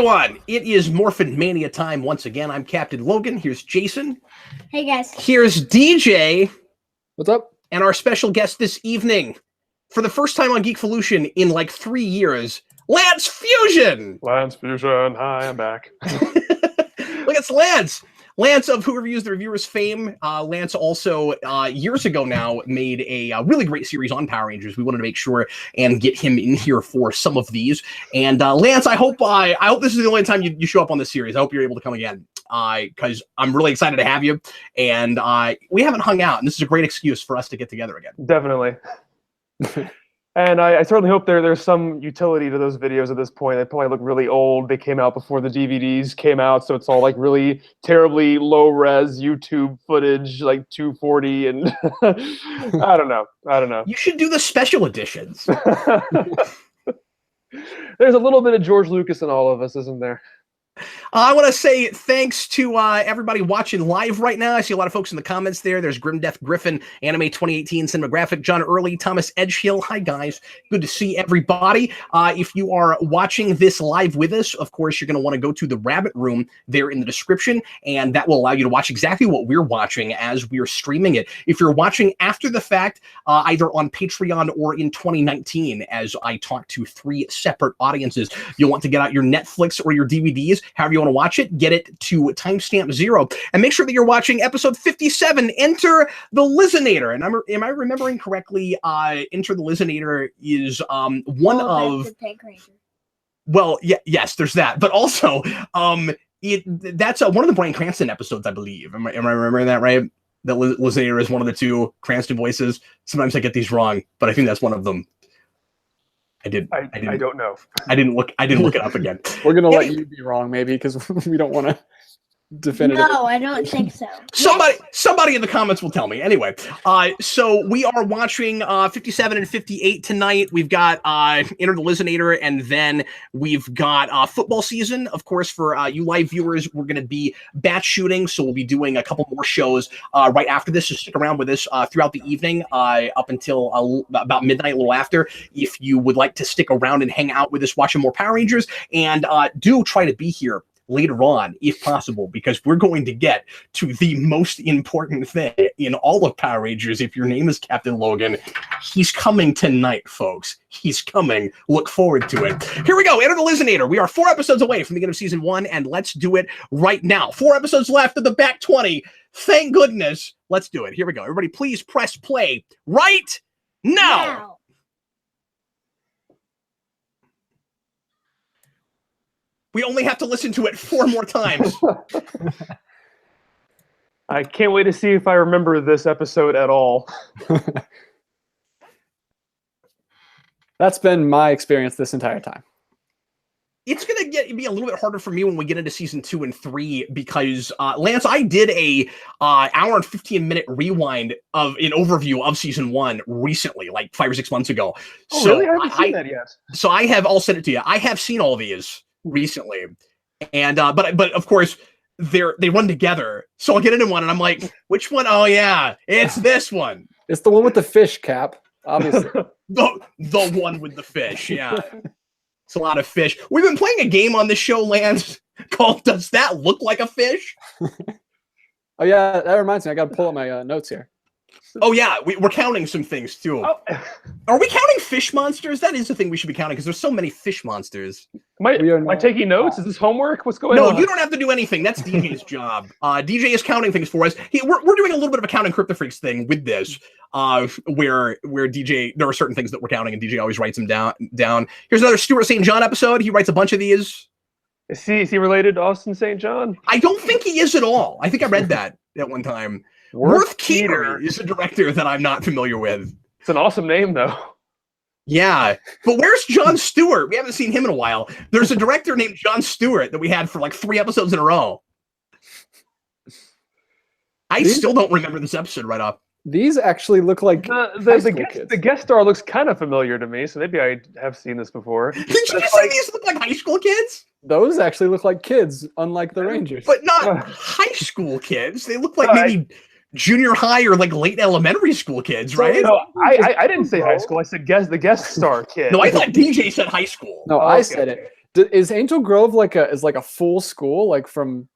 everyone? It is Morphin Mania time once again. I'm Captain Logan. Here's Jason. Hey, guys. Here's DJ. What's up? And our special guest this evening, for the first time on Geekvolution in like 3 years, Lance Fusion. Lance Fusion. Hi, I'm back. Look, it's Lance. Lance of Who Reviews the Reviewers fame. Lance also, years ago now, made a really great series on Power Rangers. We wanted to make sure and get him in here for some of these. And Lance, I hope this is the only time you show up on this series. I hope you're able to come again, because I'm really excited to have you. And we haven't hung out, and this is a great excuse for us to get together again. Definitely. And I certainly hope there's some utility to those videos at this point. They probably look really old. They came out before the DVDs came out, so it's all like really terribly low-res YouTube footage, like 240, and I don't know. You should do the special editions. There's a little bit of George Lucas in all of us, isn't there? I want to say thanks to everybody watching live right now. I see a lot of folks in the comments there. There's Grim Death Griffin, Anime 2018 Cinematographic, John Early, Thomas Edgehill. Hi, guys. Good to see everybody. If you are watching this live with us, of course, you're going to want to go to the Rabbit Room there in the description, and that will allow you to watch exactly what we're watching as we're streaming it. If you're watching after the fact, either on Patreon or in 2019, as I talk to 3 separate audiences, you'll want to get out your Netflix or your DVDs. However you want to watch it, get it to timestamp 0, and make sure that you're watching episode 57, Enter the Lizzinator. And am I remembering correctly? Enter the Lizzinator is one of the Tank Ranger. Well, yes, there's that, but also that's one of the Bryan Cranston episodes, I believe. Am I remembering that right? That Lizzinator is one of the 2 Cranston voices. Sometimes I get these wrong, but I think that's one of them. I don't know. I didn't look it up again. We're gonna let you be wrong, maybe, because we don't want to defend it. No, I don't think so. Somebody in the comments will tell me. Anyway, so we are watching 57 and 58 tonight. We've got Enter the Lizzinator, and then we've got football season. Of course, for you live viewers, we're going to be batch shooting, so we'll be doing a couple more shows right after this. So stick around with us throughout the evening up until about midnight, a little after, if you would like to stick around and hang out with us watching more Power Rangers. And do try to be here later on, if possible, because we're going to get to the most important thing in all of Power Rangers. If your name is Captain Logan, he's coming tonight, folks. He's coming. Look forward to it. Here we go. Enter the Lizzinator. We are 4 episodes away from the beginning of season 1, and let's do it right now. 4 episodes left of the back 20. Thank goodness. Let's do it. Here we go. Everybody, please press play right now. We only have to listen to it 4 more times. I can't wait to see if I remember this episode at all. That's been my experience this entire time. It's going to be a little bit harder for me when we get into season 2 and 3 because, Lance, I did a hour and 15-minute rewind of an overview of season 1 recently, like 5 or 6 months ago. Oh, so really? I haven't seen that yet. So I'll send it to you. I have seen all these recently, and but of course they run together, so I'll get into one and I'm like, which one? Oh yeah, it's this one. It's the one with the fish, Cap, obviously. the one with the fish. Yeah. It's a lot of fish. We've been playing a game on this show, Lance, called Does That Look Like a Fish? Oh yeah, that reminds me, I gotta pull up my notes here. Oh yeah, we're counting some things too. Oh. Are we counting fish monsters? That is the thing we should be counting, because there's so many fish monsters. Am I taking notes? Is this homework? What's going on? No, you don't have to do anything. That's DJ's job. DJ is counting things for us. We're doing a little bit of a counting Crypto Freaks thing with this, where DJ, there are certain things that we're counting, and DJ always writes them down. Here's another Stuart St. John episode. He writes a bunch of these. Is he related to Austin St. John? I don't think he is at all. I think I read that at one time. Worth Keeter is a director that I'm not familiar with. It's an awesome name, though. Yeah, but where's Jon Stewart? We haven't seen him in a while. There's a director named Jon Stewart that we had for like 3 episodes in a row. I still don't remember this episode right off. These actually look like the guest star looks kind of familiar to me, so maybe I have seen this before. Did you just say these look like high school kids? Those actually look like kids, unlike the Rangers. But not high school kids. They look like maybe junior high or like late elementary school kids, right? No, I didn't say high school. I said the guest star kid. No, I thought DJ said high school. No, I said it. Is Angel Grove like a full school, like from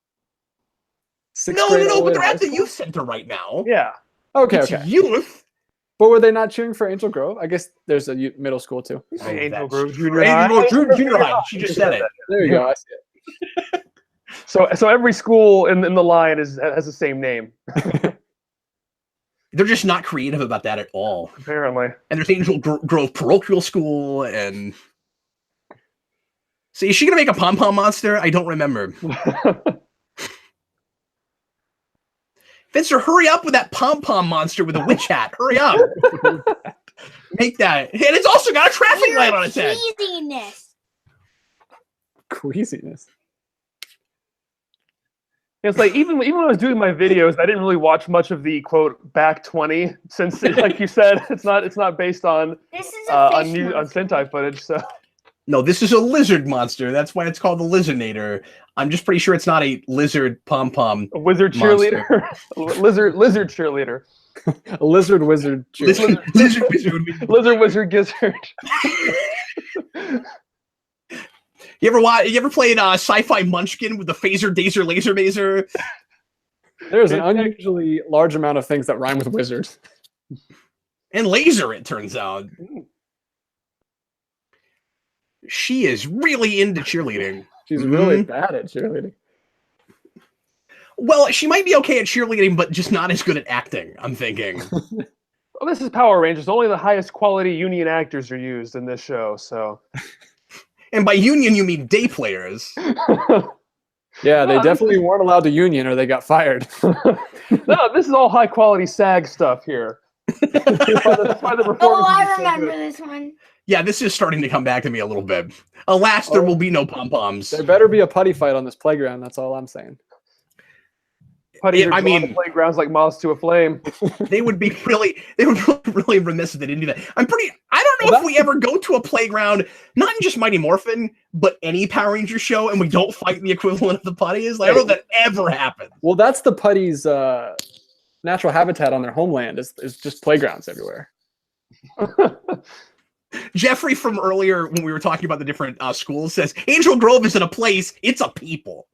sixth grade? No, but they're at the youth center right now. Yeah. Okay, It's okay. youth. But were they not cheering for Angel Grove? I guess there's a middle school too. Angel That's Grove true. Junior High. Angel Grove Junior High. She just said it. There you go. I see it. So every school in the line has the same name. They're just not creative about that at all. Apparently. And there's Angel Grove Parochial School, and see, is she gonna make a pom pom monster? I don't remember. Finster, hurry up with that pom pom monster with a witch hat. Hurry up. Make that. And it's also got a traffic light on its head. Cheesiness. Queasiness. It's like even when I was doing my videos, I didn't really watch much of the quote back 20 since, like you said, it's not based on This is a fish on monster. Sentai footage. So No, this is a lizard monster. That's why it's called the Lizzinator. I'm just pretty sure it's not a lizard pom pom. a wizard cheerleader, lizard cheerleader, A lizard wizard. Lizard wizard would be. lizard wizard gizzard. You ever played Sci-Fi Munchkin with the phaser, dazer, laser, mazer? There's an unusually large amount of things that rhyme with wizard. And laser, it turns out. She is really into cheerleading. She's really bad at cheerleading. Well, she might be okay at cheerleading, but just not as good at acting, I'm thinking. Well, this is Power Rangers. Only the highest quality union actors are used in this show. So, And by union, you mean day players. Yeah, they definitely weren't allowed to union or they got fired. no, this is all high quality SAG stuff here. That's why the Oh, performance I is so remember good. this one. Yeah, this is starting to come back to me a little bit. Alas, there will be no pom-poms. There better be a putty fight on this playground. That's all I'm saying. Putties Yeah, are I drawn mean- to playgrounds like moths to a flame. They would be really remiss if they didn't do that. I don't know if we ever go to a playground, not in just Mighty Morphin, but any Power Ranger show, and we don't fight the equivalent of the putties. Like, I don't know if that ever happens. Well, that's the putty's natural habitat on their homeland. Is just playgrounds everywhere. Jeffrey from earlier, when we were talking about the different schools, says Angel Grove isn't a place, it's a people.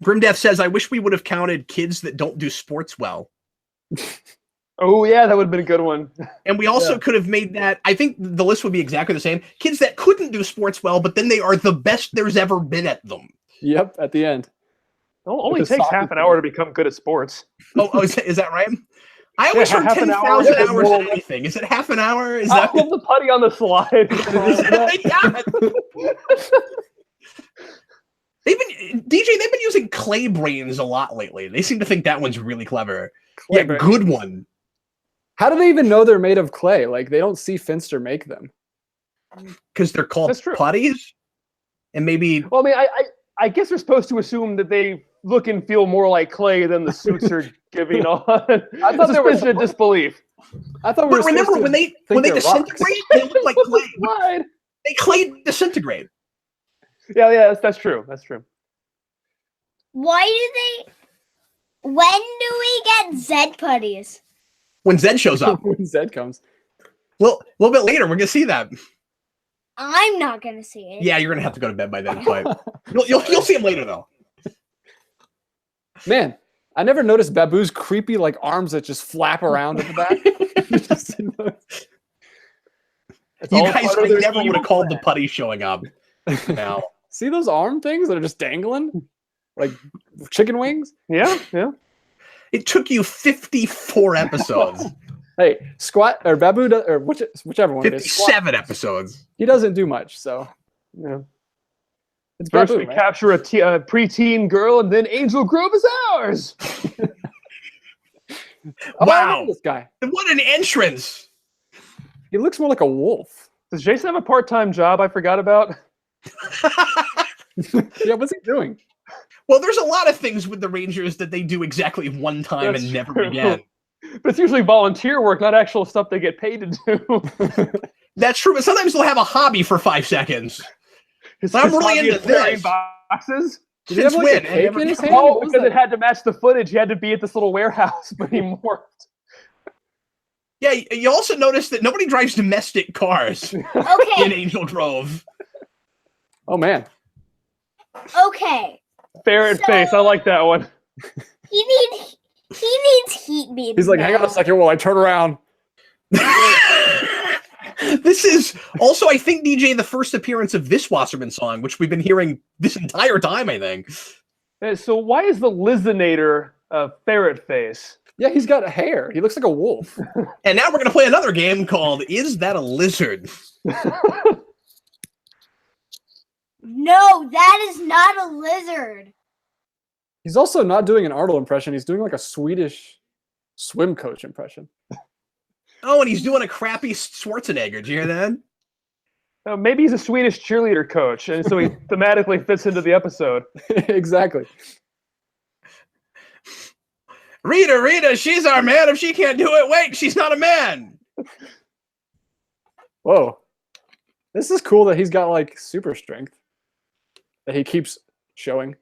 Grimdeath says, I wish we would have counted kids that don't do sports well. Oh yeah, that would have been a good one. And we also could have made that, I think the list would be exactly the same. Kids that couldn't do sports well, but then they are the best there's ever been at them. Yep, at the end. It only With the takes soccer half an hour to become good at sports. Oh, is that right? I always Yeah, heard half an 10,000 hour. hours at anything. Is it half an hour? Is I that love the putty on the slide. Yeah. They've been using clay brains a lot lately. They seem to think that one's really clever. Clay Yeah, brains. good one. How do they even know they're made of clay? Like they don't see Finster make them. Because they're called That's true. putties. And maybe Well, I mean, I guess we're supposed to assume that they look and feel more like clay than the suits are giving on. I thought they were Suspension of disbelief. I thought we were but remember supposed to when they think they're disintegrate, they look like clay. Slide. They clay disintegrate. Yeah, that's true. That's true. Why do they? When do we get Zed putties? When Zed shows up. when Zed comes. Well, a little bit later, we're gonna see that. I'm not gonna see it. Yeah, you're gonna have to go to bed by then, but you'll see him later though. Man, I never noticed Babu's creepy like arms that just flap around at the back. It's You all guys part of their never would evil have called the plan. putty showing up. Now. See those arm things that are just dangling? Like chicken wings? Yeah. It took you 54 episodes. Hey, Squat or Babu or whichever one it is. Squat, 57 episodes. he doesn't do much, so Yeah. it's First, Babu, we man. capture a preteen girl, and then Angel Grove is ours. Oh, I Wow. remember this guy. What an entrance. He looks more like a wolf. Does Jason have a part-time job I forgot about? Yeah, what's he doing? Well, there's a lot of things with the Rangers that they do exactly one time That's and never true. again. But it's usually volunteer work, not actual stuff they get paid to do. That's true, but sometimes they'll have a hobby for 5 seconds. His I'm really hobby into is carrying this. boxes. Did he have Since like a when? cake in his hand? Oh, What was because that? it had to match the footage. He had to be at this little warehouse, but he morphed. Yeah, you also notice that nobody drives domestic cars in Okay. Angel Grove. Oh man. Okay. Ferret face. I like that one. He needs heat beams. He's like, hang on a second while I turn around. This is also, I think, DJ, the first appearance of this Wasserman song, which we've been hearing this entire time, I think. So why is the Lizzinator a ferret face? Yeah, he's got hair. He looks like a wolf. And now we're going to play another game called Is That a Lizard? No, that is not a lizard. He's also not doing an Arnold impression. He's doing like a Swedish swim coach impression. Oh, and he's doing a crappy Schwarzenegger. Did you hear that? Maybe he's a Swedish cheerleader coach, and so he thematically fits into the episode. Exactly. Rita, she's our man. If she can't do it, wait, she's not a man. Whoa. This is cool that he's got like super strength that he keeps showing.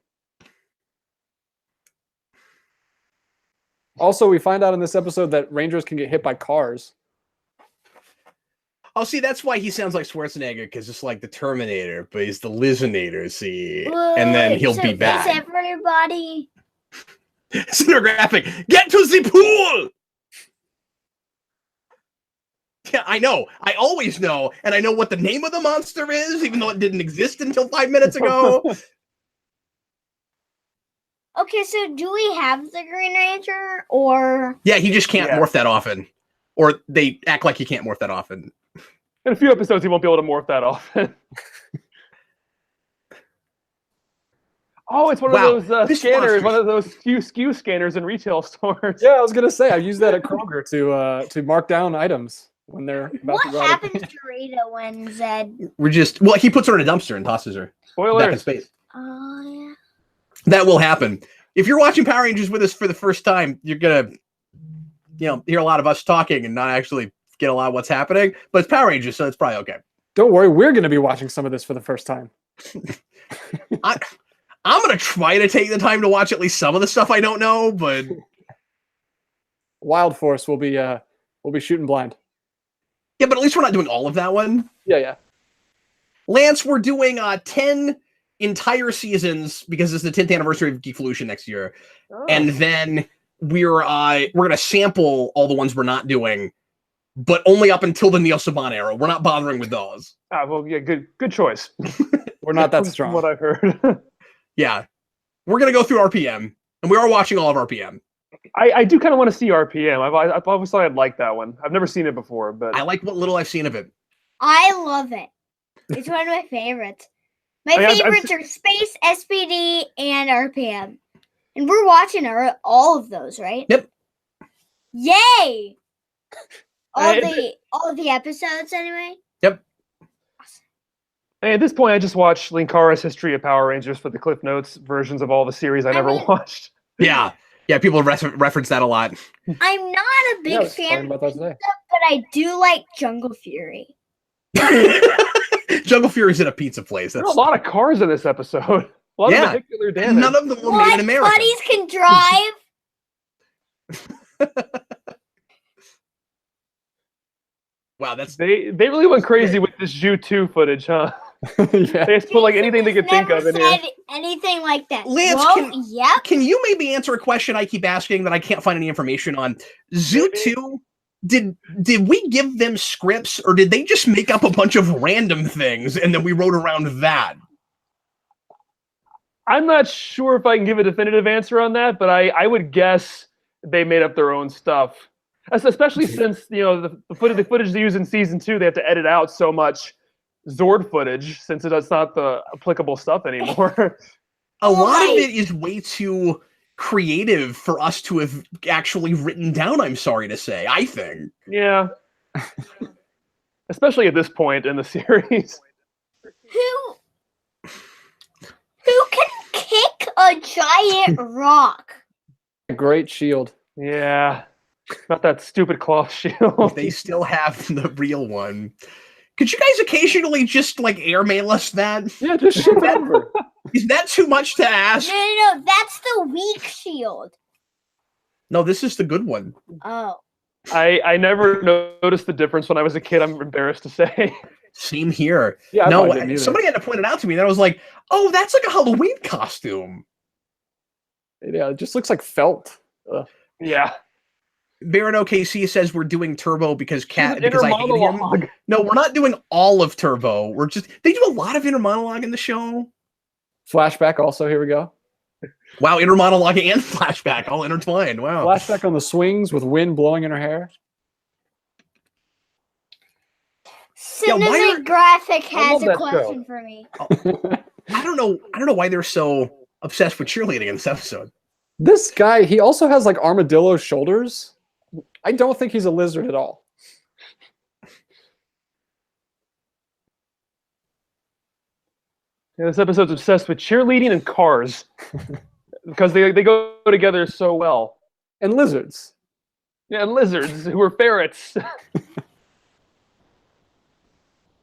Also, we find out in this episode that Rangers can get hit by cars. Oh, see, that's why he sounds like Schwarzenegger, because it's like the Terminator, but he's the Lizzinator, see? And then he'll be back. Is everybody... Cinematographic, get to the pool! Yeah, I know. I always know, and I know what the name of the monster is, even though it didn't exist until 5 minutes ago. Okay, so do we have the Green Ranger, or... Yeah, he just can't morph that often. Or they act like he can't morph that often. In a few episodes, he won't be able to morph that often. Oh, it's one of those scanners, one of those SKU scanners in retail stores. Yeah, I was gonna say I use that at Kroger to mark down items when they're about What to go out of- happens to Rita when Zed... He puts her in a dumpster and tosses her back in space. Oh, yeah. That will happen. If you're watching Power Rangers with us for the first time, you're gonna, hear a lot of us talking and not actually get a lot of what's happening. But it's Power Rangers, so it's probably okay. Don't worry, we're gonna be watching some of this for the first time. I'm gonna try to take the time to watch at least some of the stuff I don't know, but Wild Force will be shooting blind. yeah, but at least we're not doing all of that one. Yeah. Lance, we're doing 10 entire seasons because it's the 10th anniversary of Geekvolution next year. Oh. And then we're gonna sample all the ones we're not doing, but only up until the Neil Saban era. We're not bothering with those. Well, yeah, good choice. We're not that From strong. what I've heard. Yeah. We're gonna go through RPM, and we are watching all of RPM. I do kind of want to see RPM. I've always thought I'd like that one. I've never seen it before, but I like what little I've seen of it. I love it. It's one of my favorites. My favorites are Space, SPD, and RPM. And we're watching all of those, right? Yep. Yay! All of the episodes, anyway. Yep. hey, at this point, I just watched Linkara's History of Power Rangers for the Cliff Notes versions of all the series I never watched. Yeah. Yeah, people reference that a lot. I'm not a Yeah, I big was fan talking of about that today. stuff, but I do like Jungle Fury. Jungle Fury's in a pizza place. There are a lot of cars in this episode. A lot of vehicular damage. And none of them were made in America. Buddies can drive. Wow, that's They really went crazy with this Ju 2 footage, huh? Yeah. They just put like anything they could think of in here. Said anything like that. Lance, Whoa, yep. Can you maybe answer a question I keep asking that I can't find any information on? Zoo 2, did we give them scripts, or did they just make up a bunch of random things and then we wrote around that? I'm not sure if I can give a definitive answer on that, but I would guess they made up their own stuff. Especially since the footage they use in season 2, they have to edit out so much Zord footage since it's not the applicable stuff anymore. A lot of it is way too creative for us to have actually written down, I'm sorry to say, I think. Yeah. Especially at this point in the series. Who can kick a giant rock? A great shield. Yeah. Not that stupid cloth shield. They still have the real one. Could you guys occasionally just airmail us that? Yeah, just ship it over. Is that too much to ask? No, that's the weak shield. No, this is the good one. Oh. I never noticed the difference when I was a kid. I'm embarrassed to say. Same here. Yeah, no, I didn't somebody had to point it out to me, and I was like, "Oh, that's like a Halloween costume." Yeah, it just looks like felt. Yeah. Baron OKC says we're doing Turbo because I hate monologue. him. No, we're not doing all of Turbo. They do a lot of inner monologue in the show. Flashback also, here we go. Wow, inner monologue and flashback all intertwined. Wow. Flashback on the swings with wind blowing in her hair. Cinematographic has a question for me. I don't know why they're so obsessed with cheerleading in this episode. This guy, he also has like armadillo shoulders. I don't think he's a lizard at all. Yeah, this episode's obsessed with cheerleading and cars because they go together so well. And lizards. Yeah, and lizards who are ferrets.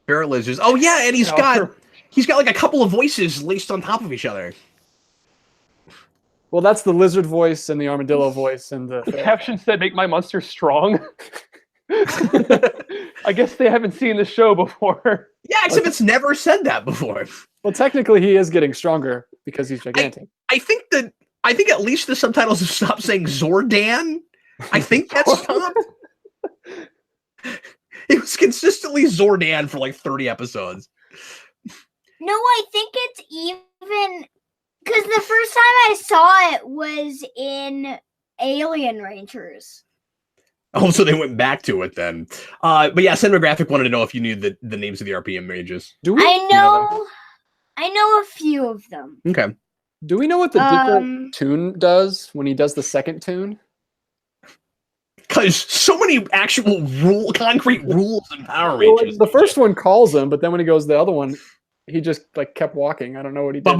Ferret lizards. Oh yeah, and he's got like a couple of voices laced on top of each other. Well, that's the lizard voice and the armadillo voice and the caption said, "Make my monster strong." I guess they haven't seen the show before. Yeah, except it's never said that before. Well, technically, he is getting stronger because he's gigantic. I think at least the subtitles have stopped saying Zordan. I think that's stopped. It was consistently Zordan for like 30 episodes. No, I think it's even because the first time I saw it was in Alien Rangers. Oh, so they went back to it then. But yeah, Cinematographic wanted to know if you knew the names of the RPM ranges. Do we? I know a few of them. Okay. Do we know what the different tune does when he does the second tune? Because so many actual concrete rules in Power Rangers. Well, the first one calls him, but then when he goes to the other one, he just like kept walking. I don't know what he did.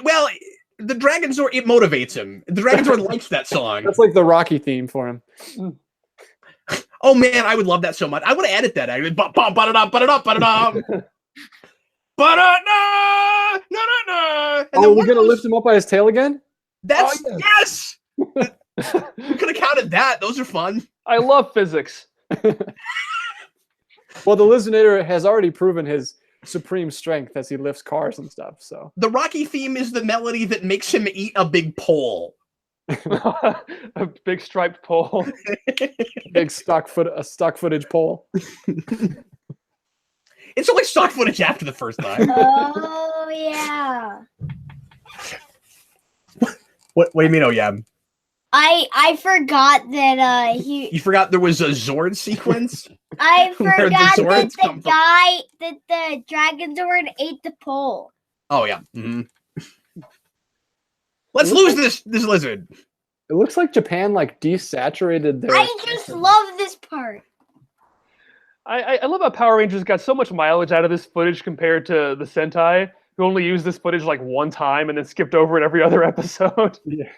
Well, the Dragon Zord, it motivates him. The Dragon Zord likes that song. That's like the Rocky theme for him. Oh man, I would love that so much. I want to edit that. Oh, we're gonna lift him up by his tail again? That's yes. We could have counted that. Those are fun. I love physics. Well, the Lizzinator has already proven his supreme strength as he lifts cars and stuff. So the Rocky theme is the melody that makes him eat a big pole. A big striped pole. Big stock footage pole. It's only stock footage after the first time. Oh yeah. What do you mean? Oh yeah. I forgot that You forgot there was a Zord sequence. I forgot that the Dragon Zord ate the pole. Oh yeah. Mm-hmm. Let's lose this lizard. It looks like Japan like desaturated their. I just love this part. I love how Power Rangers got so much mileage out of this footage compared to the Sentai, who only used this footage like one time and then skipped over it every other episode. Yeah.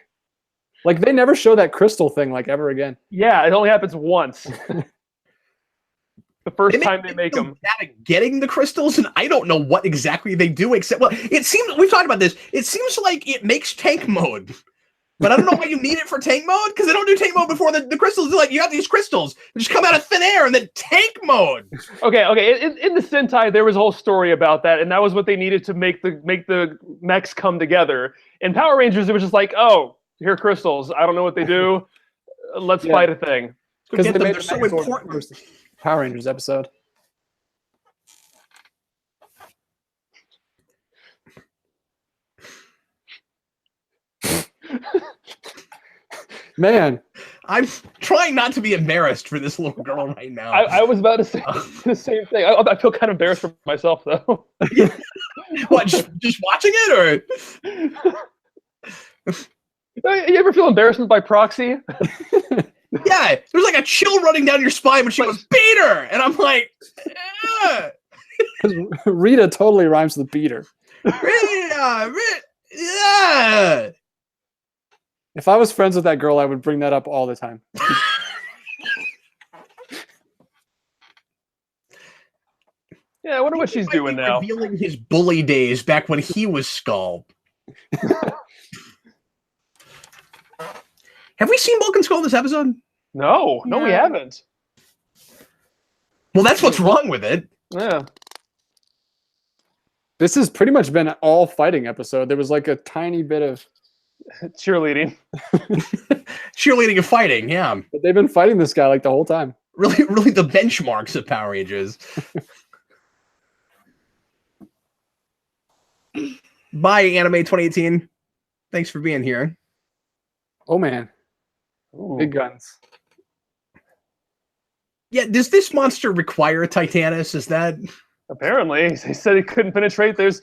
Like they never show that crystal thing like ever again. Yeah, it only happens once. The first time they make them. Getting the crystals, and I don't know what exactly they do, except, well, it seems, we've talked about this, it seems like it makes tank mode. But I don't know why you need it for tank mode, because they don't do tank mode before the crystals. Like, you got these crystals that just come out of thin air, and then tank mode. Okay. In the Sentai, there was a whole story about that, and that was what they needed to make the mechs come together. In Power Rangers, it was just like, oh, here are crystals. I don't know what they do. Let's fight a thing. Because they're so important. Power Rangers episode. Man, I'm trying not to be embarrassed for this little girl right now. I was about to say the same thing. I feel kind of embarrassed for myself, though. What, just watching it, or? You ever feel embarrassment by proxy? Yeah, there's like a chill running down your spine when she goes, beat her! And I'm like, because Rita totally rhymes with beater. Rita, yeah. If I was friends with that girl, I would bring that up all the time. Yeah, I wonder what she's doing now. Revealing his bully days back when he was Skull. Have we seen Bulk and Skull this episode? No, we No. haven't. Well, that's what's wrong with it. Yeah. This has pretty much been an all fighting episode. There was like a tiny bit of, Cheerleading. Cheerleading and fighting, yeah. but they've been fighting this guy like the whole time. Really the benchmarks of Power Rangers. Bye, Anime 2018. Thanks for being here. Oh man, Ooh. big guns. Yeah, does this monster require Titanus? Is that... Apparently, they said he couldn't penetrate there's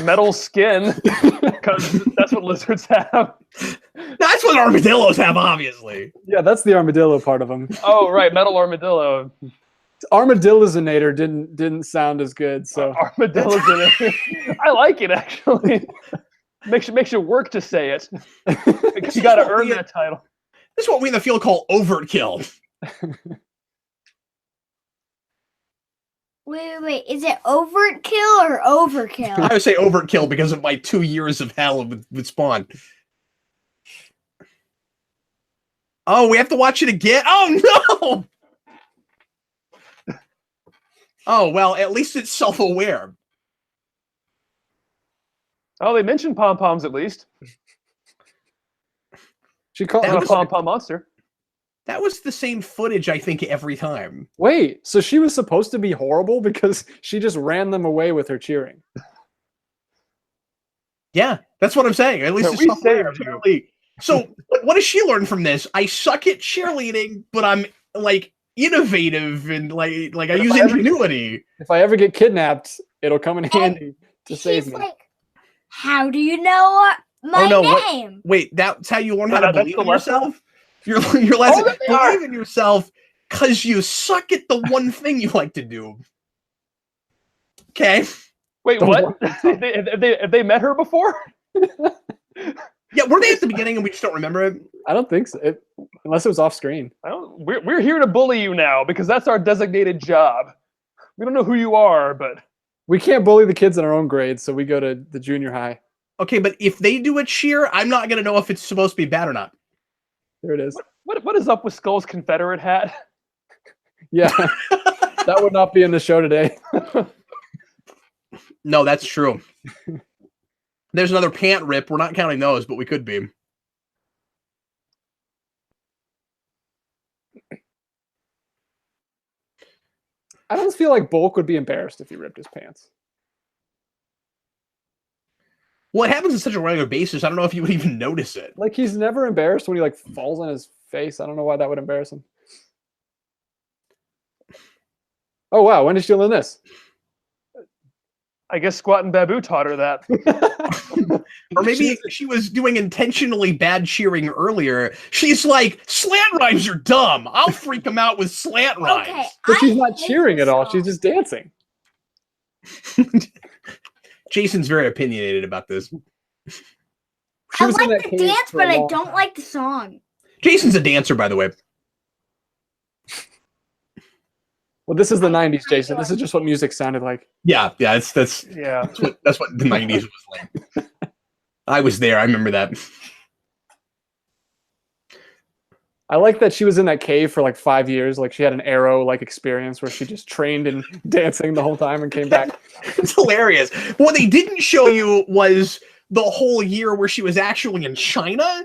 metal skin because that's what lizards have. That's what armadillos have, obviously. Yeah, that's the armadillo part of him. Oh, right, metal armadillo. Armadillizinator didn't sound as good. So Armadillo's in it. I like it actually. Makes you work to say it. You got to earn that title. This is what we in the field call overkill. Wait. Is it overkill or overkill? I would say overkill because of my 2 years of hell with Spawn. Oh, we have to watch it again? Oh, no! Oh, well, at least it's self-aware. Oh, they mentioned pom-poms at least. she called. Not a pom-pom monster. That was the same footage, I think, every time. Wait, so she was supposed to be horrible because she just ran them away with her cheering. Yeah, that's what I'm saying. At least No, it's we self-aware, saved you. apparently. So, what does she learn from this? I suck at cheerleading, but I'm, like, innovative and, like I use ingenuity. If I ever get kidnapped, it'll come in handy to save She's me. like, how do you know my Oh, no, what- name? Wait, that's how you learn how No, to that's believe the in lesson? yourself? Your lesson, that they are. believe in yourself because you suck at the one thing you like to do. Okay. Wait, The what? Have they met her before? Yeah, were they at the beginning and we just don't remember it? I don't think so, unless it was off screen. We're here to bully you now because that's our designated job. We don't know who you are, but We can't bully the kids in our own grade, so we go to the junior high. Okay, but if they do a cheer, I'm not going to know if it's supposed to be bad or not. There it is. what is up with Skull's Confederate hat? Yeah, that would not be in the show today. No, that's true. There's another pant rip. We're not counting those, but we could be. I don't feel like Bulk would be embarrassed if he ripped his pants. Well, it happens on such a regular basis. I don't know if you would even notice it. Like, he's never embarrassed when he like falls on his face. I don't know why that would embarrass him. Oh wow, when did she learn this? I guess Squat and Babu taught her that. Or maybe she was doing intentionally bad cheering earlier. She's like, slant rhymes are dumb. I'll freak them out with slant rhymes. Okay, But she's I not hate cheering this at all. song. She's just dancing. Jason's very opinionated about this. She I was in like that the cage dance, for a but I long don't time. like the song. Jason's a dancer, by the way. Well, this is the '90s, Jason. This is just what music sounded like. Yeah, that's Yeah. that's what the 90s was like. I was there. I remember that. I like that she was in that cave for like 5 years. Like, she had an arrow like experience where she just trained in dancing the whole time and came back. It's hilarious. But what they didn't show you was the whole year where she was actually in China,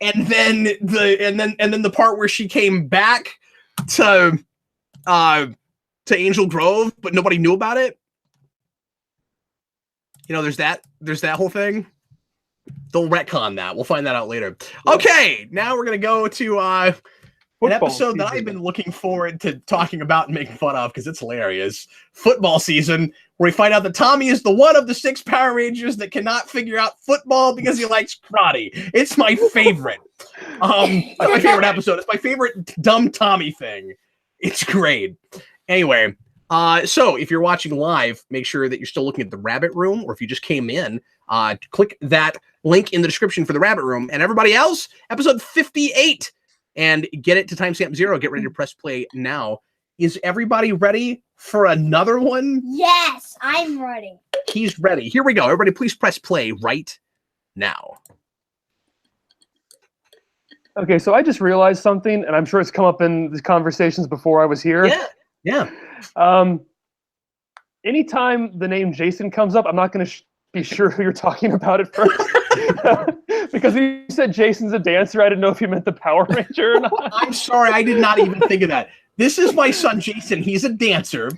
and then the part where she came back to Angel Grove, but nobody knew about it. You know, there's that whole thing. They'll retcon that. We'll find that out later. Okay, now we're gonna go to an Football episode that I've season. been looking forward to talking about and making fun of because it's hilarious. Football season, where we find out that Tommy is the one of the 6 Power Rangers that cannot figure out football because he likes karate. It's my favorite. It's my favorite episode. It's my favorite dumb Tommy thing. It's great. Anyway, so if you're watching live, make sure that you're still looking at the Rabbit Room, or if you just came in, click that link in the description for the Rabbit Room. And everybody else, episode 58, and get it to timestamp 0. Get ready to press play now. Is everybody ready for another one? Yes, I'm ready. He's ready. Here we go. Everybody, please press play right now. Okay, so I just realized something, and I'm sure it's come up in the conversations before I was here. Yeah. Anytime the name Jason comes up, I'm not going to be sure who you're talking about at first. Because you said Jason's a dancer. I didn't know if you meant the Power Ranger or not. I'm sorry, I did not even think of that. This is my son, Jason. He's a dancer,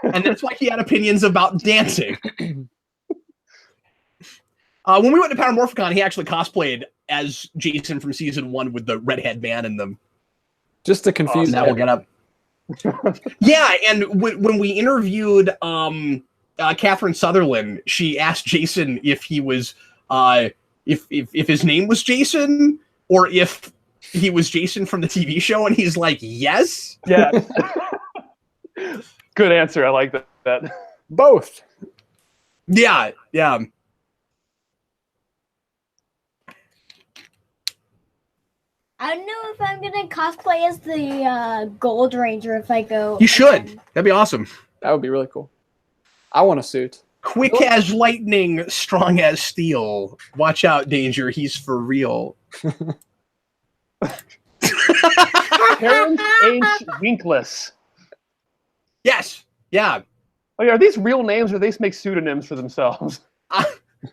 and that's why he had opinions about dancing. When we went to Paramorphicon, he actually cosplayed as Jason from season 1 with the red headband and the Just to confuse that will get up. Yeah, and when we interviewed Catherine Sutherland, she asked Jason if he was if his name was Jason or if he was Jason from the TV show, and he's like, yes. Yeah. Good answer. I like that. both. Yeah. I don't know if I'm gonna cosplay as the Gold Ranger if I go. You should. again. That'd be awesome. That would be really cool. I want a suit. Quick as lightning, strong as steel. Watch out, danger. He's for real. Terrence H. Winkless. Yes. Yeah. Oh, yeah, are these real names or they just make pseudonyms for themselves?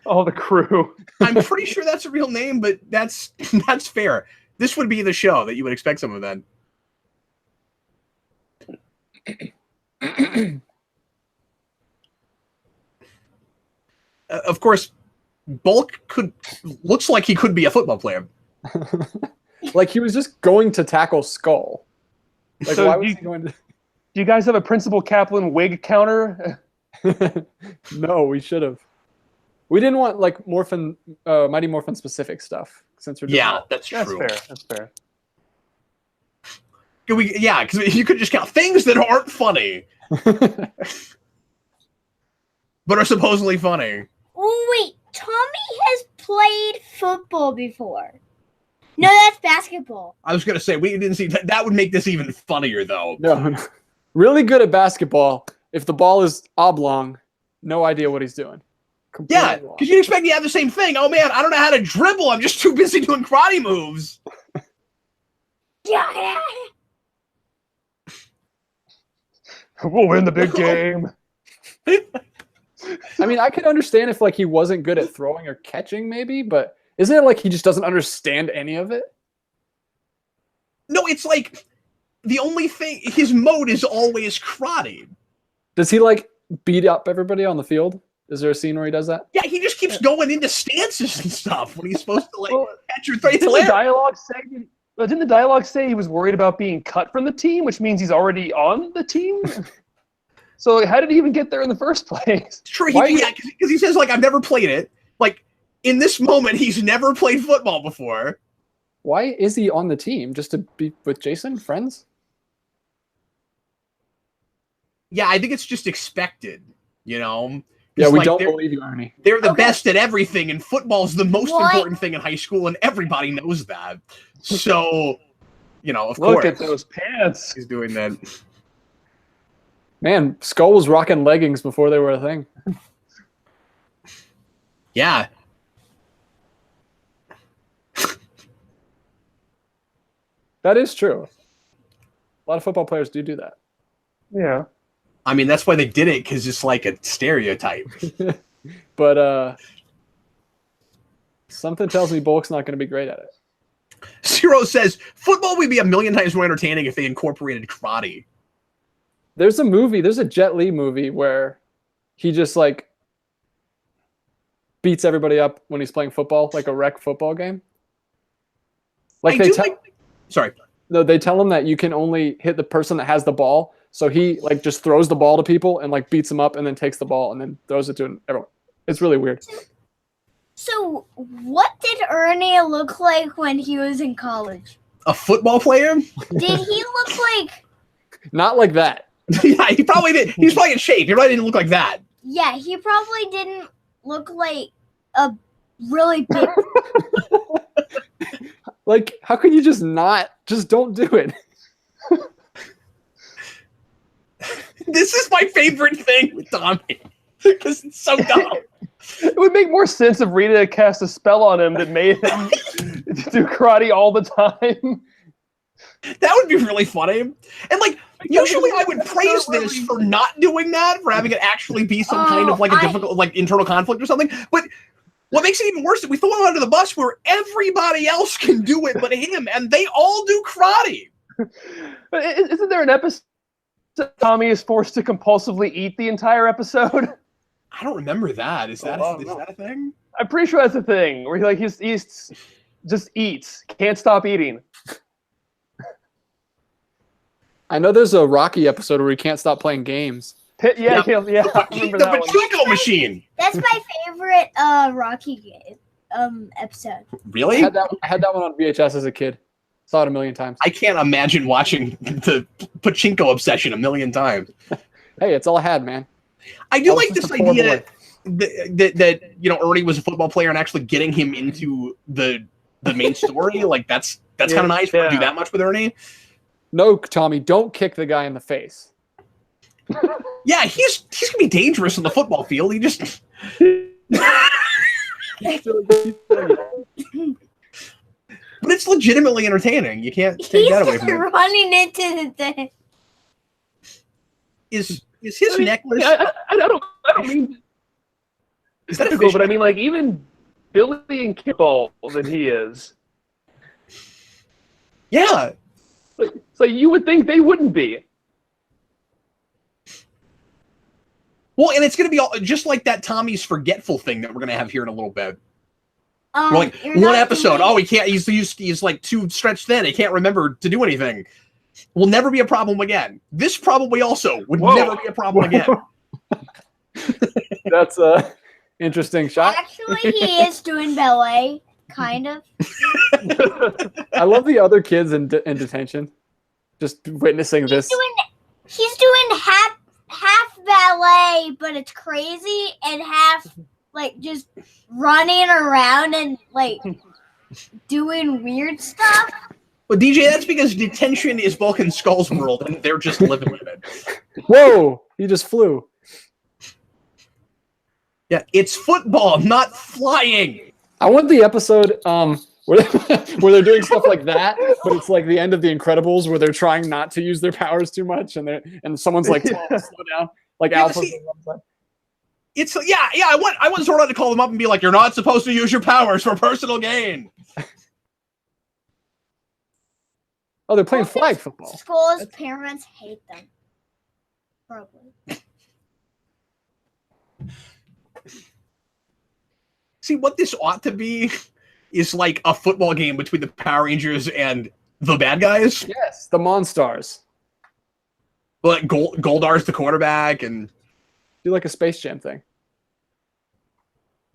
Oh, the crew. I'm pretty sure that's a real name, but that's fair. This would be the show that you would expect some of that. Of course, Bulk looks like he could be a football player. Like he was just going to tackle Skull. Like So why was he going to? Do you guys have a Principal Kaplan wig counter? No, we should have. We didn't want like Mighty Morphin specific stuff since we're doing That's true. That's fair. Because you could just count things that aren't funny, but are supposedly funny. Oh, wait, Tommy has played football before. No, that's basketball. I was gonna say we didn't see that. That would make this even funnier, though. No. Really good at basketball. If the ball is oblong, no idea what he's doing. Completely Yeah, wrong. because you'd expect me to have the same thing. Oh man, I don't know how to dribble. I'm just too busy doing karate moves. Yeah. We'll win the big game. I mean, I could understand if like he wasn't good at throwing or catching, maybe, but isn't it like he just doesn't understand any of it? No, it's like the only thing. His mode is always karate. Does he like beat up everybody on the field? Is there a scene where he does that? Yeah, he just keeps going into stances and stuff when he's supposed to like Well, catch or throw. It's Didn't the hilarious. dialogue say he was worried about being cut from the team, which means he's already on the team? So how did he even get there in the first place? It's true. Why- Because he says like I've never played it. Like in this moment, he's never played football before. Why is he on the team? Just to be with Jason, friends? Yeah, I think it's just expected. You know. Yeah, It's we like don't they're- believe you, Ernie. They're the Okay. best at everything, and football's the most What? important thing in high school, and everybody knows that. So, of Look course, at those pants. he's doing that. Man, Skull was rocking leggings before they were a thing. Yeah. That is true. A lot of football players do that. Yeah. I mean, that's why they did it, because it's like a stereotype. But something tells me Bulk's not going to be great at it. Zero says, football would be a million times more entertaining if they incorporated karate. There's a Jet Li movie where he just like beats everybody up when he's playing football, like a rec football game. Like they tell him that you can only hit the person that has the ball. So he like just throws the ball to people and like beats them up and then takes the ball and then throws it to everyone. It's really weird. So, what did Ernie look like when he was in college? A football player? Did he look like? Not like that. Yeah, he probably did. He's probably in shape. He probably didn't look like that. Yeah, he probably didn't look like a really big. Like, how can you just don't do it? This is my favorite thing with Tommy. Because it's so dumb. It would make more sense if Rita cast a spell on him that made him do karate all the time. That would be really funny. And like, usually I would praise this for not doing that, for having it actually be some kind of like a difficult, like internal conflict or something. But what makes it even worse is we throw him under the bus where everybody else can do it but him, and they all do karate. But isn't there an episode Tommy is forced to compulsively eat the entire episode? I don't remember that. Is that a thing? I'm pretty sure that's a thing where he just eats, can't stop eating. I know there's a Rocky episode where he can't stop playing games. I remember the Pachinko machine. That's my favorite Rocky episode. Really? I had that one on VHS as a kid. Saw it a million times. I can't imagine watching the Pachinko obsession a million times. Hey, it's all I had, man. I do like this idea that Ernie was a football player and actually getting him into the main story. Like that's kind of nice. We don't do that much with Ernie. No, Tommy, don't kick the guy in the face. Yeah, he's gonna be dangerous on the football field. He just. But it's legitimately entertaining. You can't take that away from him. Running into the thing. Is his necklace? I don't mean. Is that difficult? But I mean, like even Billy and Kimball than he is. Yeah. So you would think they wouldn't be. Well, and it's going to be all, just like that Tommy's forgetful thing that we're going to have here in a little bit. Like one episode. Oh, he can't. He's like too stretched thin. He can't remember to do anything. Will never be a problem again. This probably also would never be a problem again. That's a interesting shot. Actually, he is doing ballet, kind of. I love the other kids in detention, just witnessing this. He's doing half ballet, but it's crazy, and half like just running around and like doing weird stuff. Well, DJ, that's because detention is Vulcan Skull's world, and they're just living with it. Whoa! He just flew. Yeah, it's football, not flying. I want the episode where they're doing stuff like that, but it's like the end of The Incredibles where they're trying not to use their powers too much, and someone's like, slow down, like Alpha. It's I want Zordon to call them up and be like, "You're not supposed to use your powers for personal gain." Oh, they're playing flag football. School's parents hate them. Probably. See, what this ought to be is like a football game between the Power Rangers and the bad guys. Yes, the Monstars. Like Goldar's the quarterback, and do like a Space Jam thing.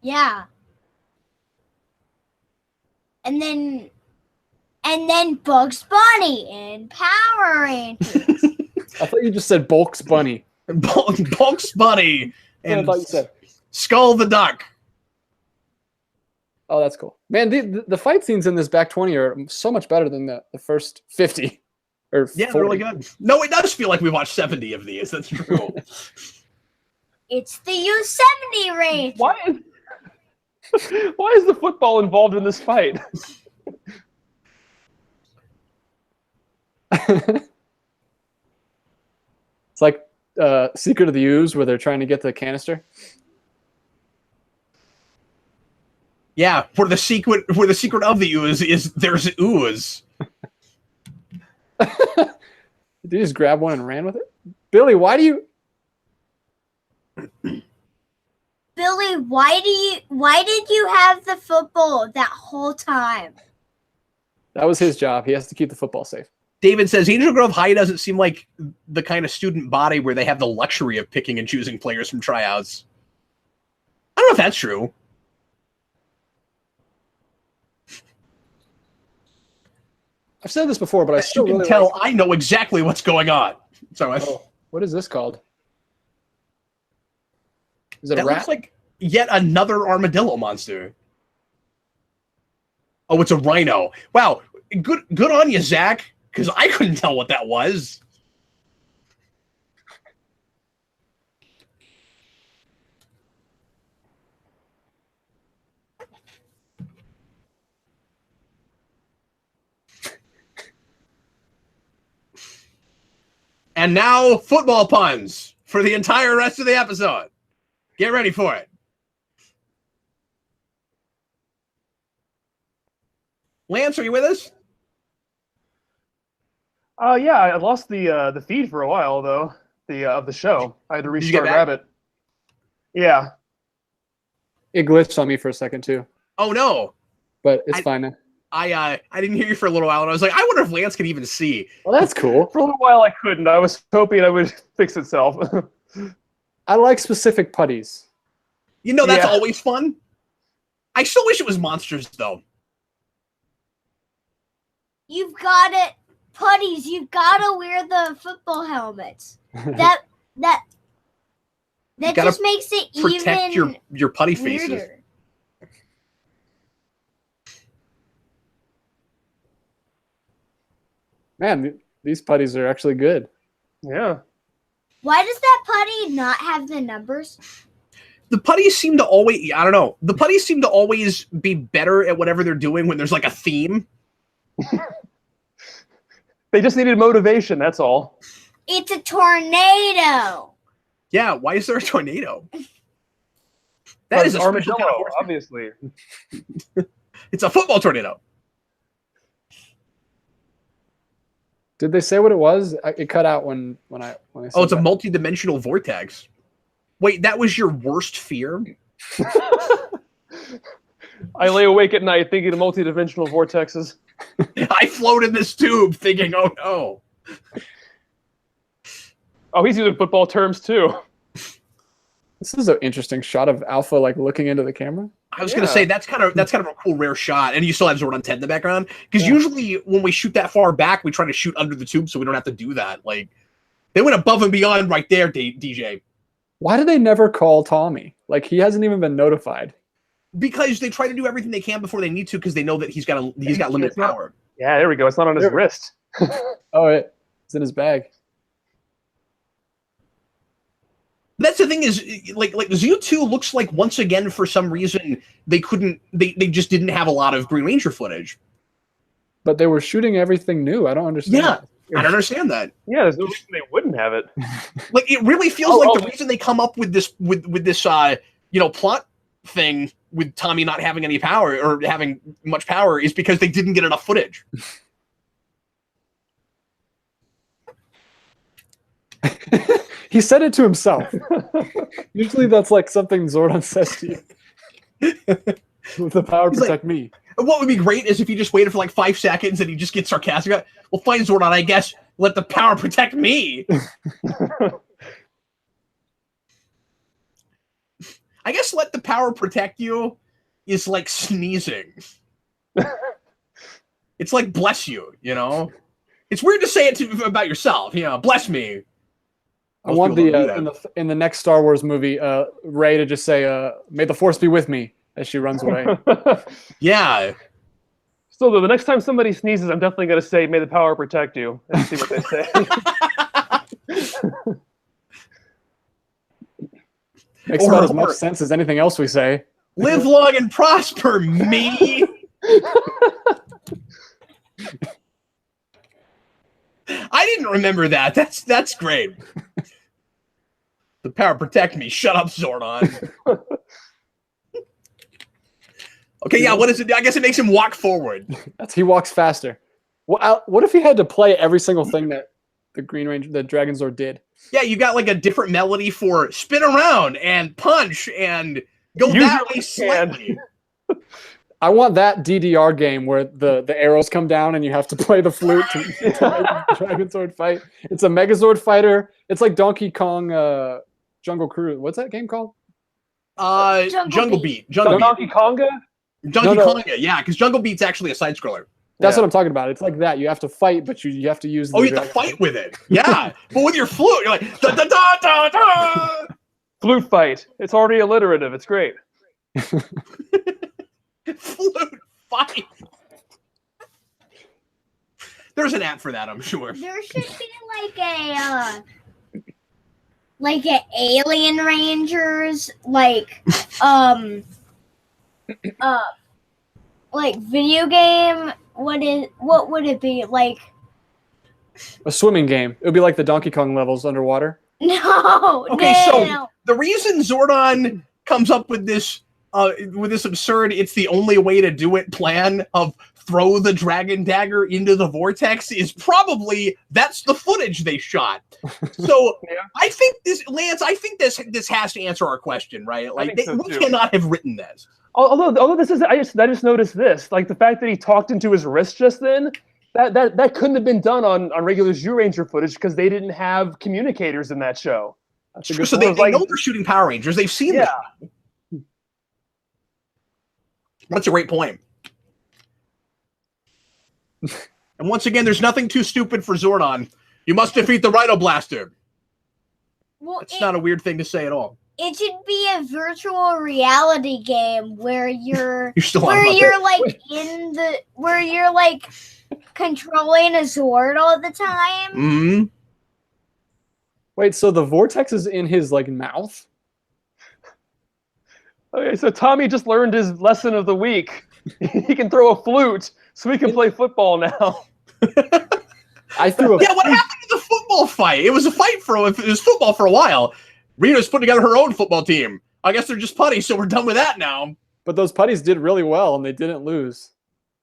Yeah. And then Bugs Bunny and Power Rangers. I thought you just said Bulks Bunny. Bulks Bunny and I thought you said Skull the Duck. Oh, that's cool. Man, the fight scenes in this back 20 are so much better than the first 50. Or 40. They're really good. No, it does feel like we watched 70 of these. That's true. It's the Yosemite Range. Why is the football involved in this fight? It's like Secret of the Ooze where they're trying to get the canister. Yeah, where the secret of the ooze is there's ooze. Did you just grab one and ran with it? Billy, why did you have the football that whole time? That was his job. He has to keep the football safe. David says Angel Grove High doesn't seem like the kind of student body where they have the luxury of picking and choosing players from tryouts. I don't know if that's true. I've said this before, but I still you can tell I know exactly what's going on. So what is this called? Is it that a rat? looks like yet another armadillo monster. Oh, it's a rhino. Wow, good on you, Zach, because I couldn't tell what that was. And now football puns for the entire rest of the episode. Get ready for it. Lance, are you with us? Yeah, I lost the feed for a while though. Of the show, I had to restart Rabbit. Yeah, it glitched on me for a second too. Oh no! But it's fine now. I didn't hear you for a little while, and I was like, I wonder if Lance could even see. Well, that's cool. For a little while, I couldn't. I was hoping it would fix itself. I like specific putties. You know, that's always fun. I still wish it was monsters, though. You've got it, putties. You've got to wear the football helmets. That just makes it protect even your putty weirder. faces. Man, these putties are actually good. Yeah. Why does that putty not have the numbers? The putties seem to always, I don't know. The putties seem to always be better at whatever they're doing when there's like a theme. They just needed motivation, that's all. It's a tornado. Yeah, why is there a tornado? That is a armadillo, kind of obviously. It's a football tornado. Did they say what it was? It cut out when I said Oh, it's that. a multi-dimensional vortex. Wait, that was your worst fear? I lay awake at night thinking of multi-dimensional vortexes. I float in this tube thinking, oh no. Oh, he's using football terms too. This is an interesting shot of Alpha like looking into the camera. I was gonna say that's kind of a cool rare shot, and you still have Zordon 10 in the background. Because usually when we shoot that far back, we try to shoot under the tube so we don't have to do that. Like they went above and beyond right there, DJ. Why do they never call Tommy? Like he hasn't even been notified. Because they try to do everything they can before they need to, because they know that he's got limited power. Yeah, there we go. It's not on his wrist. Oh, it's in his bag. That's the thing is, like Zoo2 looks like once again for some reason they just didn't have a lot of Green Ranger footage. But they were shooting everything new. I don't understand. Yeah, I don't understand that. Yeah, there's no reason they wouldn't have it. Like it really feels like the reason they come up with this with this plot thing with Tommy not having any power or having much power is because they didn't get enough footage. He said it to himself. Usually that's like something Zordon says to you. With the power protect me. What would be great is if he just waited for like 5 seconds and he just gets sarcastic. Well, fine, Zordon, I guess let the power protect me. I guess let the power protect you is like sneezing. It's like bless you, you know? It's weird to say it about yourself, you know, bless me. I want in the next Star Wars movie, Rey to just say, "May the Force be with me," as she runs away. Yeah. Still, though, the next time somebody sneezes, I'm definitely going to say, "May the power protect you," and see what they say. Makes about as much sense as anything else we say. Live long and prosper, me. I didn't remember that. That's great. The power protect me. Shut up, Zordon. Okay, yeah. What is it? I guess it makes him walk forward. He walks faster. What if he had to play every single thing that the Dragon Zord did? Yeah, you got like a different melody for spin around and punch and go that way slightly. I want that DDR game where the arrows come down and you have to play the flute to make the Dragon Zord fight. It's a Megazord fighter. It's like Donkey Kong Jungle Cruise. What's that game called? Jungle Beat. Donkey Konga? Donkey Konga, yeah, because Jungle Beat's actually a side scroller. That's what I'm talking about. It's like that. You have to fight, but you have to use. You have to fight with it. Yeah, but with your flute, you're like da da da da da. Flute fight. It's already alliterative. It's great. Flute fight. There's an app for that, I'm sure. There should be like a Alien Rangers like video game. What would it be like A swimming game. It would be like the Donkey Kong levels underwater. No. Okay, no, so no. the reason Zordon comes up with this absurd, it's the only way to do it plan of throw the dragon dagger into the vortex is probably that's the footage they shot. So I think this, Lance, this has to answer our question, right? Like we cannot have written this. Although this is, I just noticed this, like the fact that he talked into his wrist just then. That couldn't have been done on regular Zyuranger footage because they didn't have communicators in that show. So they know they're shooting Power Rangers. They've seen them. That's a great point. And once again, there's nothing too stupid for Zordon. You must defeat the Rhino Blaster. Well, it's not a weird thing to say at all. It should be a virtual reality game where you're controlling a Zord all the time. Mm-hmm. Wait, so the vortex is in his mouth? Okay, so Tommy just learned his lesson of the week. He can throw a flute, so he can play football now. I threw a Yeah, what happened to the football fight? It was a fight it was football for a while. Rita's put together her own football team. I guess they're just putties, so we're done with that now. But those putties did really well, and they didn't lose.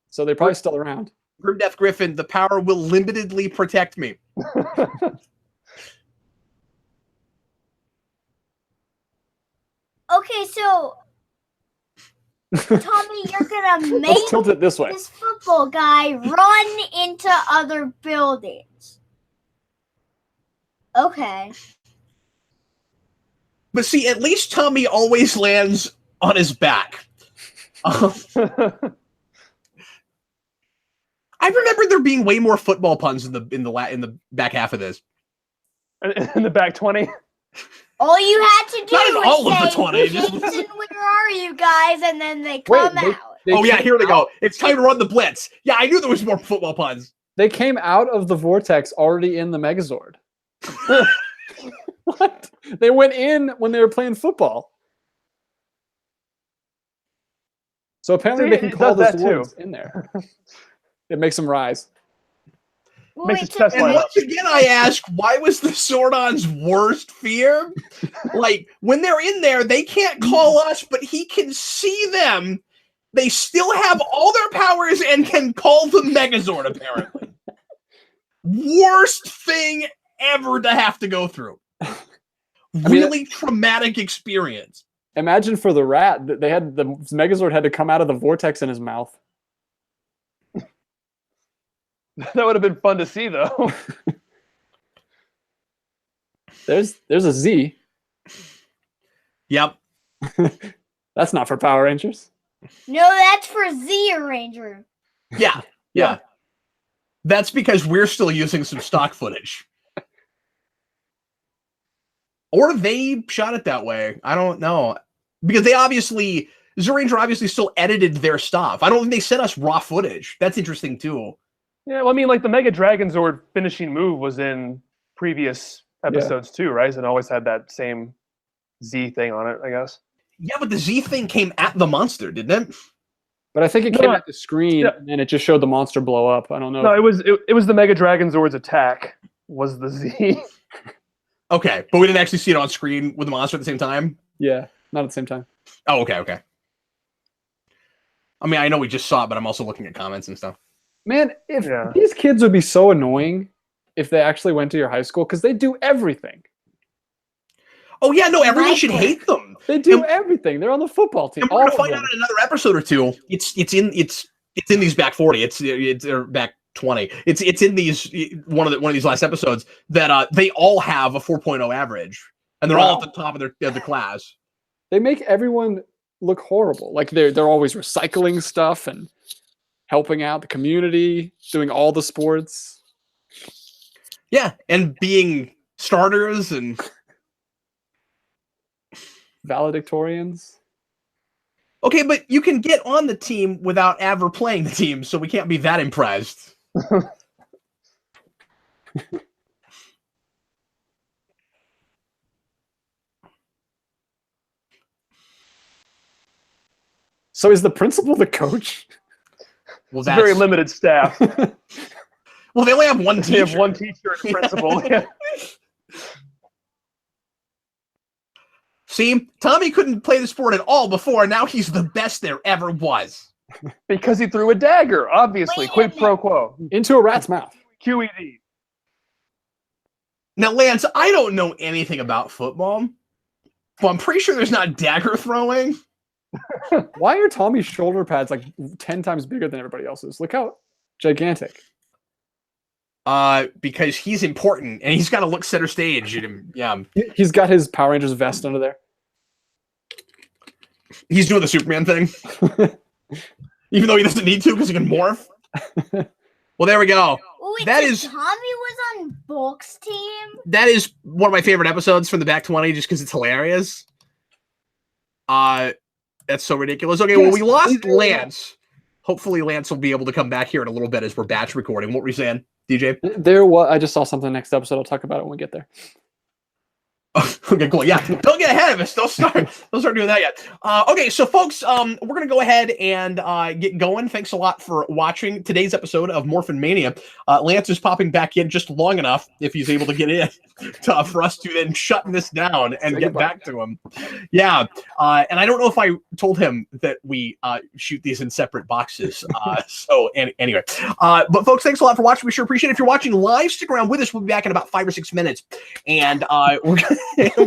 So they're probably still around. Grim Death Griffin, the power will limitedly protect me. Okay, so Tommy, you're gonna make Let's tilt it this way. this football guy run into other buildings. Okay. But see, at least Tommy always lands on his back. I remember there being way more football puns in the back half of this. In the back 20. All you had to do Not in all was of the say, 20, just- "Jason, where are you guys?" And then they come out. Oh yeah, here they go. It's time to run the blitz. Yeah, I knew there was more football puns. They came out of the vortex already in the Megazord. What? They went in when they were playing football. So apparently they can call the Zords in there. It makes them rise. And once again, I ask, why was the Zordon's worst fear? Like, when they're in there, they can't call us, but he can see them. They still have all their powers and can call the Megazord, apparently. Worst thing ever to have to go through. Really traumatic experience. Imagine for the rat, the Megazord had to come out of the vortex in his mouth. That would have been fun to see, though. There's a Z. Yep. That's not for Power Rangers. No, that's for Z Ranger. Yeah. That's because we're still using some stock footage. Or they shot it that way. I don't know. Because Zyuranger obviously still edited their stuff. I don't think they sent us raw footage. That's interesting, too. Yeah, well, I mean, the Mega Dragon Zord finishing move was in previous episodes too, right? And always had that same Z thing on it, I guess. Yeah, but the Z thing came at the monster, didn't it? But I think it came at the screen, and it just showed the monster blow up. I don't know. No, it was the Mega Dragon Zord's attack was the Z. Okay, but we didn't actually see it on screen with the monster at the same time? Yeah, not at the same time. Oh, okay. I mean, I know we just saw it, but I'm also looking at comments and stuff. Man, these kids would be so annoying if they actually went to your high school because they do everything. Oh yeah, no, everyone should hate them. They do everything. They're on the football team. And we're gonna find out in another episode or two. It's in these back 40. It's or back 20. It's in these one of these last episodes that they all have a 4.0 average, and they're all at the top of the class. They make everyone look horrible. Like they're always recycling stuff and helping out the community, doing all the sports. Yeah, and being starters and valedictorians. Okay, but you can get on the team without ever playing the team, so we can't be that impressed. So is the principal the coach? Well, that's very limited staff. Well, they only have one teacher. They have one teacher and a principal. Yeah. See, Tommy couldn't play the sport at all before. Now he's the best there ever was. Because he threw a dagger, obviously. Quid pro quo. Into a rat's mouth. QED. Now, Lance, I don't know anything about football, but I'm pretty sure there's not dagger throwing. Why are Tommy's shoulder pads like 10 times bigger than everybody else's? Look how gigantic. Because he's important and he's got to look center stage. Yeah, he's got his Power Rangers vest under there. He's doing the Superman thing, even though he doesn't need to because he can morph. Well, there we go. Wait, that is Tommy was on Bulk's team. That is one of my favorite episodes from the back 20, just because it's hilarious. That's so ridiculous. Okay, well, we lost Lance. Hopefully, Lance will be able to come back here in a little bit as we're batch recording. What were you saying, DJ? I just saw something next episode. I'll talk about it when we get there. Okay, cool. Yeah, don't get ahead of us. Don't start doing that yet. Okay, so folks, we're gonna go ahead and get going. Thanks a lot for watching today's episode of Morphin Mania. Lance is popping back in just long enough, if he's able to get in, for us to then shut this down and get back to him. Yeah, and I don't know if I told him that we shoot these in separate boxes. Anyway, but folks, thanks a lot for watching. We sure appreciate it. If you're watching live, stick around with us. We'll be back in about 5 or 6 minutes, and we're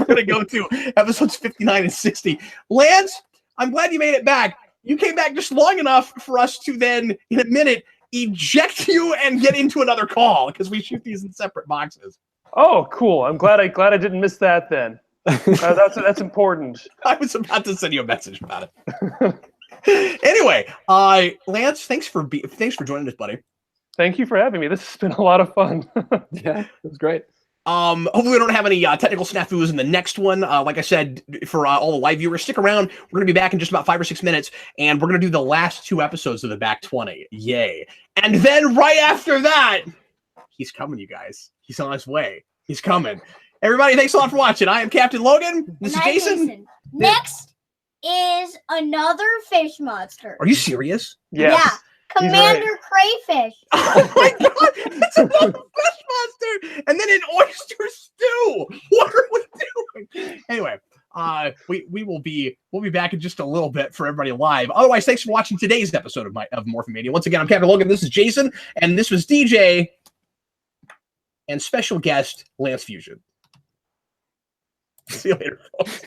going to go to episodes 59 and 60. Lance, I'm glad you made it back. You came back just long enough for us to then, in a minute, eject you and get into another call because we shoot these in separate boxes. Oh, cool. I'm glad I didn't miss that then. That's important. I was about to send you a message about it. Anyway, Lance, thanks for joining us, buddy. Thank you for having me. This has been a lot of fun. Yeah, it was great. Hopefully we don't have any technical snafus in the next one. Like I said, for all the live viewers, stick around. We're going to be back in just about 5 or 6 minutes, and we're going to do the last 2 episodes of the back 20. Yay. And then right after that, he's coming, you guys. He's on his way. He's coming. Everybody, thanks a lot for watching. I am Captain Logan. This is Jason. Next is another fish monster. Are you serious? Yes. Yeah. Commander Crayfish. Oh my god! It's another fish monster! And then an oyster stew! What are we doing? Anyway, we'll be back in just a little bit for everybody live. Otherwise, thanks for watching today's episode of Morphin Mania. Once again, I'm Captain Logan, this is Jason, and this was DJ and special guest Lance Fusion. See you later, folks.